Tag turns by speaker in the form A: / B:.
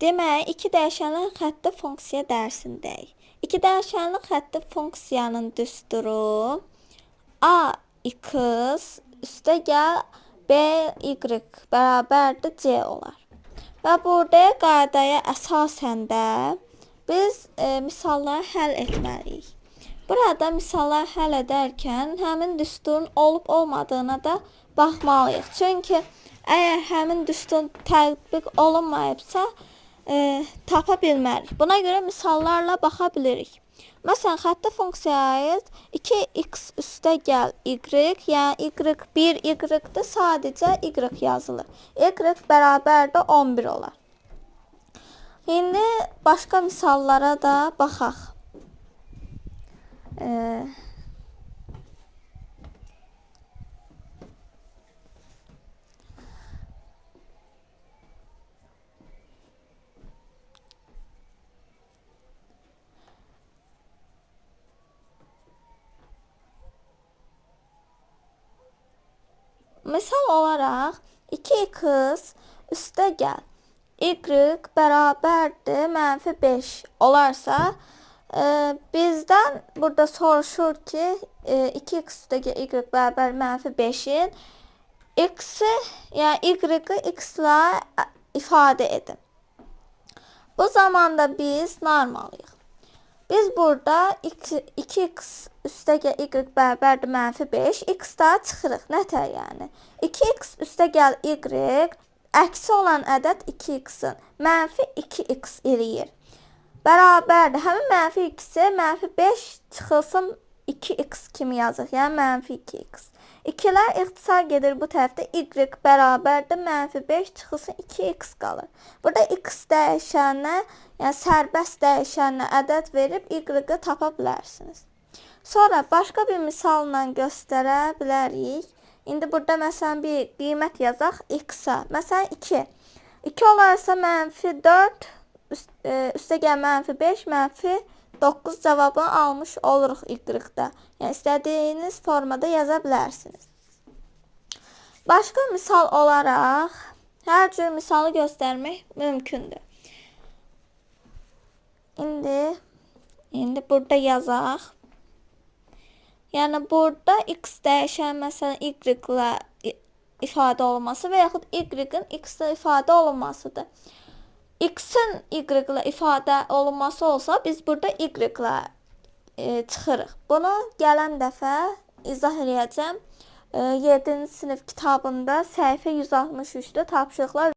A: Demək, iki dəyişənli xətti funksiya dərsindəyik. İki dəyişənli xətti funksiyanın düsturu ax üstəgəl by bərabərdir c olar. Və burada qaydaya əsasən də biz misalları həll etməliyik. Burada misallar həll edərkən həmin düsturun olub olmadığına da baxmalıyıq. Çünki əgər həmin düstur tətbiq olunmayıbsa, tapa bilmərik. Buna görə misallarla baxa bilirik. Məsələn, xətti funksiyaya aid 2x üstəgəl y, yəni y1 y-dir, sadəcə y yazılır. Y bərabərdir 11 olar. İndi başqa misallara da baxaq. Misal olaraq 2x üstəgəl y bərabərdir -5 olarsa, bizdən burada soruşur ki, 2x üstəgəl y bərabər -5-in x-i, yəni y-i x ilə ifadə edin. Bu zamanda biz nə etməliyik? Biz burada 2x üstəgəl y bərabərdir -5, x daha çıxırıq. Nətər yəni? 2x üstəgəl y əksi olan ədəd 2x-in -2x eləyir. Bərabərdir. Həmin -2-si -5 çıxılsın 2x kimi yazıq, yəni -2x. 2-lər ixtisar gedir bu tərəfdə, y bərabərdir -5 çıxılsın 2x qalır. Burada x dəyişəninə, yəni sərbəst dəyişəninə ədəd verib y-i tapa bilərsiniz. Sonra başqa bir misalla göstərə bilərik. İndi burada məsələn bir qiymət yazaq x-a. Məsələn 2. 2 olarsa -4 üstəgəl -5 -9 cavabını almış oluruq y-də. Yəni istədiyiniz formada yaza bilərsiniz. Başqa misal olaraq hər cür misalı göstərmək mümkündür. İndi burada yazaq. Yəni burada x dəyişən məsələn y ilə ifadə olunması və yaxud y-in x ilə ifadə olunmasıdır. X-in y ilə ifadə olunması olsa, biz burada y ilə çıxırıq. Bunu gələn dəfə izah edəcəm. 7-ci sinif kitabında səhifə 163-də tapşırıqlar